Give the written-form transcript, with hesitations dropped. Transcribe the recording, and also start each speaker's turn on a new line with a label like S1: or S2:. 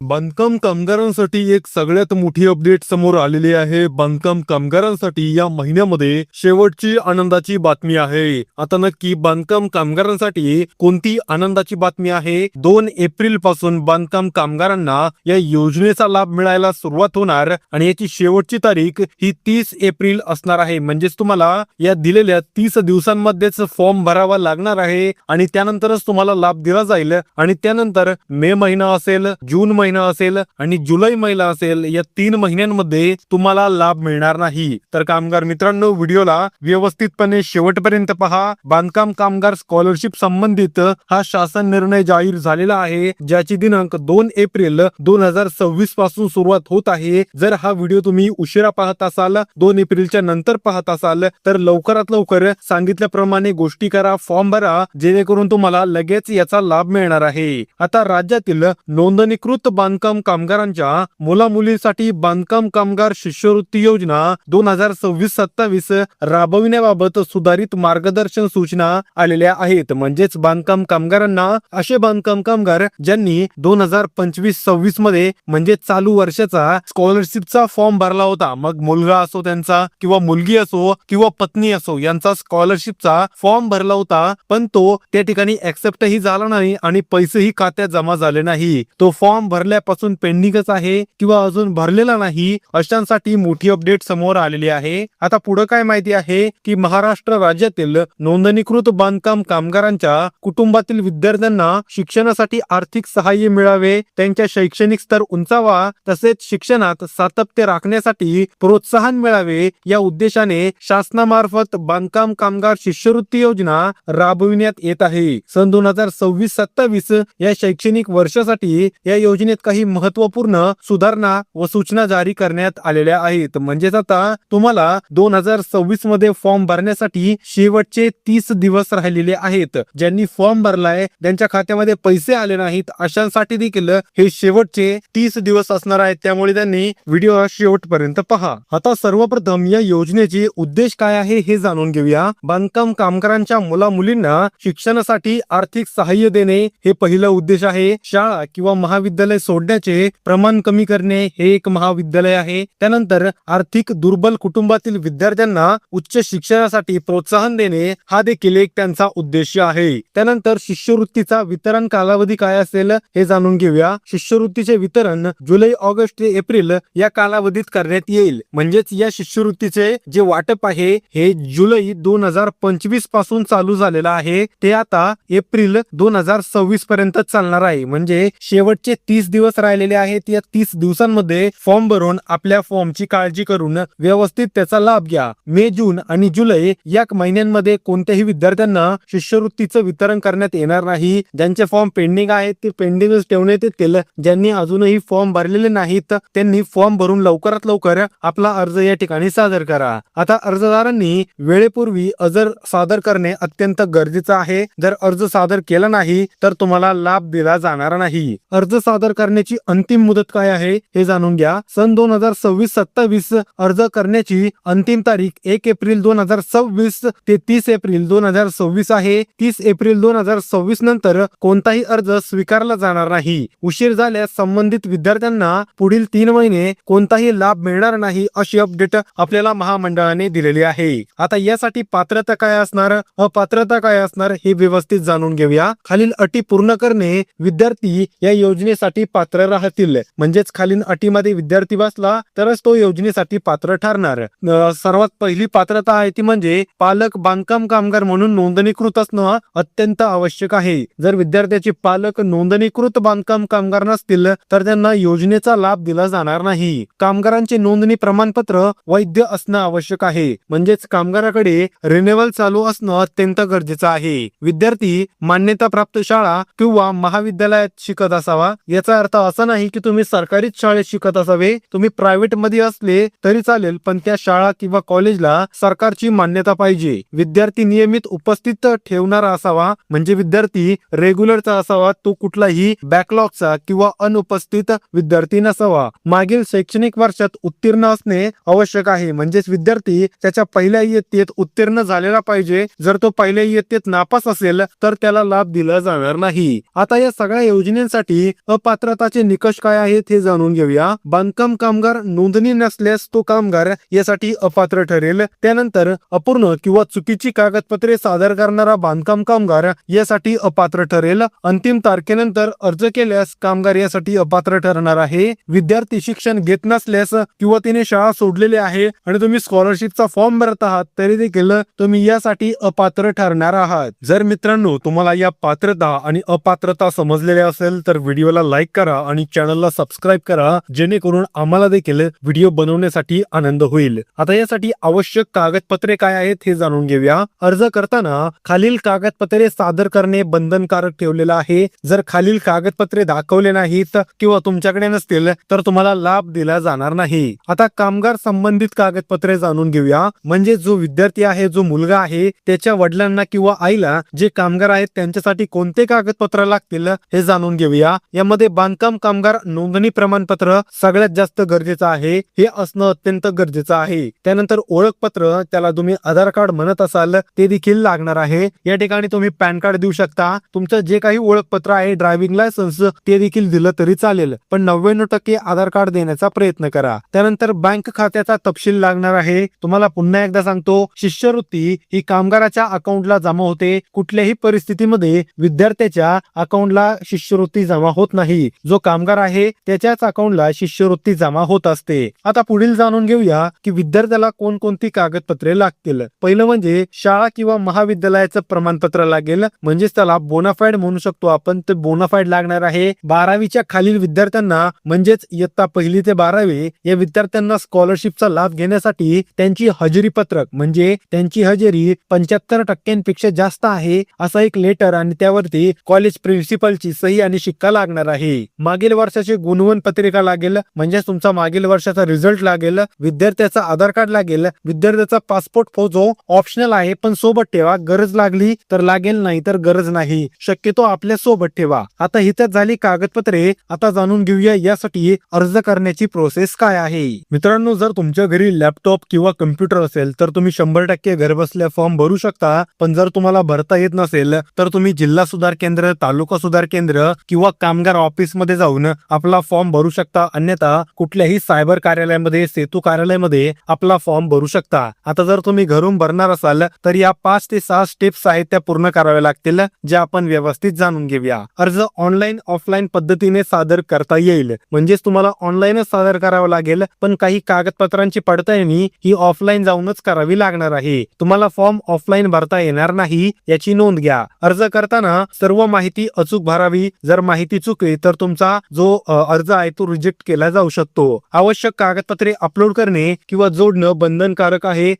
S1: बांधकाम कामगारांसाठी एक सगळ्यात मोठी अपडेट समोर आलेली आहे। बांधकाम कामगारांसाठी या महिन्यामध्ये शेवटची आनंदाची बातमी आहे। आता नक्की बांधकाम कामगारांसाठी कोणती आनंदाची बातमी आहे? 2 एप्रिल पासून बांधकाम कामगारांना या योजनेचा लाभ मिळायला सुरुवात होणार आणि याची शेवटची तारीख ही 30 एप्रिल असणार आहे। म्हणजेच तुम्हाला या दिलेल्या 30 दिवसांमध्येच फॉर्म भरावा लागणार आहे आणि त्यानंतरच तुम्हाला लाभ दिला जाईल। आणि त्यानंतर मे महिना असेल, जून महिना असेल आणि जुलै महिना असेल, या 3 महिन्यांमध्ये तुम्हाला लाभ मिळणार नाही। तर कामगार मित्रांनो, व्हिडिओला व्यवस्थितपणे शेवटपर्यंत पहा। बांधकाम कामगार स्कॉलरशिप संबंधित हा शासन निर्णय जाहीर झालेला आहे, ज्याची दिनांक 2 एप्रिल 2026 पासून सुरुवात होत आहे। जर हा व्हिडिओ तुम्ही उशिरा पाहत असाल, 2 एप्रिलच्या नंतर पाहत असाल, तर लवकरात लवकर सांगितल्याप्रमाणे गोष्टी करा, फॉर्म भरा, जेणेकरून तुम्हाला लगेच याचा लाभ मिळणार आहे। आता राज्यातील नोंदणीकृत बांधकाम कामगारांच्या मुलामुलींसाठी बांधकाम कामगार शिष्यवृत्ती योजना 2026-27 राबविण्याबाबत सुधारित मार्गदर्शन सूचना आलेल्या आहेत। म्हणजेच बांधकाम कामगारांना, असे बांधकाम कामगार ज्यांनी 2025-26 मध्ये म्हणजे चालू वर्षाचा स्कॉलरशिपचा फॉर्म भरला होता, मग मुलगा असो त्यांचा किंवा मुलगी असो किंवा पत्नी असो, यांचा स्कॉलरशिपचा फॉर्म भरला होता, पण तो त्या ठिकाणी ऍक्सेप्टही झाला नाही आणि पैसेही खात्यात जमा झाले नाही। तो फॉर्म भरल्यापासून पेंडिंगच आहे किंवा अजून भरलेला नाही, अशांसाठी मोठी अपडेट समोर आलेली आहे। आता पुढे काय माहिती आहे की महाराष्ट्र राज्यातील नोंदणीकृत बांधकाम कामगारांच्या कुटुंबातील विद्यार्थ्यांना शिक्षणासाठी आर्थिक सहाय्य मिळावे, त्यांच्या शैक्षणिक स्तर उंचावा, तसेच शिक्षणात सातत्य राखण्यासाठी प्रोत्साहन मिळावे, या उद्देशाने शासनामार्फत बांधकाम कामगार शिष्यवृत्ती योजना राबविण्यात येत आहे। सन 2026-27 या शैक्षणिक वर्षासाठी या योजनेत काही महत्त्वपूर्ण सुधारणा व सूचना जारी करण्यात आलेल्या आहेत। म्हणजेच आता तुम्हाला 2026 मध्ये फॉर्म भरण्यासाठी शेवटचे 30 दिवस राहिलेले आहेत। ज्यांनी फॉर्म भरलाय, ज्यांच्या खात्यामध्ये पैसे आले नाहीत, अशांसाठी देखील हे शेवटचे 30 दिवस असणार आहेत। त्यामुळे त्यांनी व्हिडिओ शेवटपर्यंत पहा। आता सर्वप्रथम या योजनेचे उद्देश काय आहे हे जाणून घेऊया। बांधकाम कामगारांच्या मुला-मुलींना शिक्षणासाठी आर्थिक सहाय्य देणे हे पहिलं उद्देश आहे। शाळा किंवा महाविद्यालय सोडण्याचे प्रमाण कमी करणे हे एक महाविद्यालय आहे। त्यानंतर आर्थिक दुर्बल कुटुंबातील विद्यार्थ्यांना उच्च शिक्षणासाठी प्रोत्साहन देणे हा देखील एक त्यांचा उद्देश आहे। त्यानंतर शिष्यवृत्तीचा वितरण कालावधी काय असेल हे जाणून घेऊया। शिष्यवृत्तीचे वितरण जुलै, ऑगस्ट ते एप्रिल या कालावधीत करण्यात येईल। म्हणजेच या शिष्यवृत्तीचे जे वाटप आहे हे जुलै 2025 पासून चालू झालेलं आहे, ते आता एप्रिल 2026 पर्यंत चालणार आहे। म्हणजे शेवटचे 30 दिवस राहिलेले आहेत। या 30 दिवसांमध्ये फॉर्म भरून आपल्या फॉर्मची काळजी करून व्यवस्थित त्याचा लाभ घ्या। मे, जून आणि जुलै या महिन्यांमध्ये कोणत्याही विद्यार्थ्यांना शिष्यवृत्तीचं वितरण करण्यात येणार नाही। ज्यांचे फॉर्म पेंडिंग आहेत ते पेंडिंगच ठेवण्यात येतील। ज्यांनी अजूनही फॉर्म भरलेले नाहीत त्यांनी फॉर्म भरून लवकरात लवकर आपला अर्ज या ठिकाणी सादर करा। आता अर्जदारांनी वेळेपूर्वी अर्ज सादर करणे अत्यंत गरजेचं आहे। जर अर्ज सादर केला नाही तर तुम्हाला लाभ दिला जाणार नाही। अर्ज सादर करण्याची अंतिम मुदत काय आहे हे जाणून घ्या। सन 2026-27 अर्ज करण्याची अंतिम तारीख 1 एप्रिल 2026 ते 30 एप्रिल 2026 आहे। 30 एप्रिल 2026 नंतर कोणताही अर्ज स्वीकारला जाणार नाही। उशीर झाल्यास संबंधित विद्यार्थ्यांना पुढील 3 महिने कोणताही लाभ मिळणार नाही, अशी अपडेट आपल्याला महामंडळाने दिलेली आहे। आता यासाठी पात्रता काय असणार, अपात्रता काय असणार हे व्यवस्थित जाणून घेऊया। खालील अटी पूर्ण करणे विद्यार्थी या योजनेसाठी पात्र राहतील। म्हणजेच खालील अटीमध्ये विद्यार्थी बसला तरच तो योजनेसाठी पात्र ठरणार। सर्वात पहिली पात्रता आहे ती म्हणजे पालक बांधकाम कामगार म्हणून नोंदणीकृत असणं अत्यंत आवश्यक आहे। जर विद्यार्थ्याचे पालक नोंदणीकृत बांधकाम कामगार नसतील तर त्यांना योजनेचा लाभ दिला जाणार नाही। कामगारांचे नोंदणी प्रमाणपत्र वैध असणं आवश्यक आहे। म्हणजेच कामगाराकडे रिन्युअल चालू असणं अत्यंत गरजेचं आहे। विद्यार्थी मान्यता प्राप्त शाळा किंवा महाविद्यालयात शिकत असावा। याचा अर्थ असा नाही की तुम्ही सरकारी शाळेत शिकत असावे, तुम्ही प्रायव्हेट मध्ये असले तरी चालेल, पण त्या शाळा किंवा कॉलेजला सरकारची मान्यता पाहिजे। विद्यार्थी नियमित उपस्थित ठेवणारा असावा, म्हणजे विद्यार्थी रेग्युलरचा असावा, तो कुठलाही बॅकलॉगचा किंवा अनुपस्थित विद्यार्थी नसावा। मागील शैक्षणिक वर्षात उत्तीर्ण असणे आवश्यक आहे। म्हणजेच विद्यार्थी त्याच्या पहिल्या इयत्तेत उत्तीर्ण झालेला पाहिजे। जर तो पहिल्या इयत्तेत नापास असेल तर त्याला लाभ दिला जाणार नाही। आता या सगळ्या योजनेसाठी अपात्र पात्रताचे निकष काय आहेत हे जाणून घेऊया. बांधकाम कामगार नोंदणी नसल्यास तो कामगार यासाठी अपात्र ठरेल. त्यानंतर अपूर्ण किंवा चुकीची कागदपत्रे सादर करणारा बांधकाम कामगार यासाठी अपात्र ठरेल. अंतिम तारखेनंतर अर्ज केल्यास कामगार यासाठी अपात्र ठरणार आहे. विद्यार्थी शिक्षण घेत नसल्यास किंवा तिने शाळा सोडलेली आहे आणि तुम्ही स्कॉलरशिपचा फॉर्म भरत आहात तरी देखील तुम्ही यासाठी अपात्र ठरणार आहात. जर मित्रांनो तुम्हाला या पात्रता आणि अपात्रता समजलेल्या असेल तर व्हिडिओला लाईक करा आणि चॅनलला सबस्क्राईब करा, जेणेकरून आम्हाला देखील व्हिडिओ बनवण्यासाठी आनंद होईल. आता यासाठी आवश्यक कागदपत्रे काय आहेत हे जाणून घेऊया. अर्ज करताना खालील कागदपत्रे सादर करणे बंधनकारक ठेवलेलं आहे. जर खालील कागदपत्रे दाखवले नाहीत किंवा तुमच्याकडे नसतील तर तुम्हाला लाभ दिला जाणार नाही. आता कामगार संबंधित कागदपत्रे जाणून घेऊया. म्हणजे जो विद्यार्थी आहे, जो मुलगा आहे, त्याच्या वडिलांना किंवा आईला जे कामगार आहेत त्यांच्यासाठी कोणते कागदपत्र लागतील हे जाणून घेऊया. यामध्ये बांधकाम कामगार नोंदणी प्रमाणपत्र सगळ्यात जास्त गरजेचं आहे. हे असणं अत्यंत गरजेचं आहे. त्यानंतर ओळखपत्र, त्याला तुम्ही आधार कार्ड म्हणत असाल, ते देखील लागणार आहे. या ठिकाणी तुम्ही पॅन कार्ड देऊ शकता. तुमचं जे काही ओळखपत्र आहे, ड्रायव्हिंग लायसन्स, ते देखील दिलं तरी चालेल, पण 99% आधार कार्ड देण्याचा प्रयत्न करा. त्यानंतर बँक खात्याचा तपशील लागणार आहे. तुम्हाला पुन्हा एकदा सांगतो, शिष्यवृत्ती ही कामगाराच्या अकाउंटला जमा होते. कुठल्याही परिस्थितीमध्ये विद्यार्थ्याच्या अकाउंटला शिष्यवृत्ती जमा होत नाही. जो कामगार आहे त्याच्याच अकाउंटला शिष्यवृत्ती जमा होत असते. आता पुढील जाणून घेऊया की विद्यार्थ्याला कोणकोणती कागदपत्रे लागतील. पहिलं म्हणजे शाळा किंवा महाविद्यालयाचं प्रमाणपत्र लागेल, म्हणजेच त्याला बोनाफाईड म्हणू शकतो आपण. ते बोनाफाईड लागणार आहे. 12वीच्या खालील विद्यार्थ्यांना म्हणजेच इयत्ता 1ली ते 12वी या विद्यार्थ्यांना स्कॉलरशिपचा लाभ घेण्यासाठी त्यांची हजेरी पत्रक, म्हणजे त्यांची हजेरी 75% जास्त आहे असा एक लेटर आणि त्यावरती कॉलेज प्रिन्सिपलची सही आणि शिक्का लागणार आहे. मागील वर्षाची गुणवंत पत्रिका लागेल, म्हणजे तुमचा मागील वर्षाचा रिझल्ट लागेल. विद्यार्थ्याचा आधार कार्ड लागेल. विद्यार्थ्याचा पासपोर्ट फोटो ऑप्शनल आहे, पण सोबत ठेवा. गरज लागली तर लागेल, नाही तर गरज नाही. शक्यतो आपल्या सोबत ठेवा. आता हिथं झाली कागदपत्रे. आता जाणून घेऊया यासाठी अर्ज करण्याची प्रोसेस काय आहे. मित्रांनो, जर तुमच्या घरी लॅपटॉप किंवा कम्प्युटर असेल तर तुम्ही 100% घरबसल्या फॉर्म भरू शकता. पण जर तुम्हाला भरता येत नसेल तर तुम्ही जिल्हा सुधार केंद्र, तालुका सुधार केंद्र किंवा कामगार ऑफिस मध्ये जाऊन आपला फॉर्म भरू शकता. अन्यथा कुठल्याही सायबर कार्यालयामध्ये, सेतू कार्यालयामध्ये आपला फॉर्म भरू शकता. आता जर तुम्ही घरून भरणार असाल तर या 5 ते 6 स्टेप्स आहेत त्या पूर्ण कराव्या लागतील, ज्या आपण व्यवस्थित जाणून घेऊया. अर्ज ऑनलाईन ऑफलाईन पद्धतीने सादर करता येईल, म्हणजेच तुम्हाला ऑनलाईनच सादर करावा लागेल, पण काही कागदपत्रांची पडताळणी ही ऑफलाईन जाऊनच करावी लागणार आहे. तुम्हाला फॉर्म ऑफलाईन भरता येणार नाही, याची नोंद घ्या. अर्ज करताना सर्व माहिती अचूक भरावी. जर माहिती चुकली तर तुमचा जो अर्ज आहे तो रिजेक्ट केला जाऊ शकतो. आवश्यक कागदपत्रे अपलोड करणे किंवा जोडणं बंधनकारक आहे.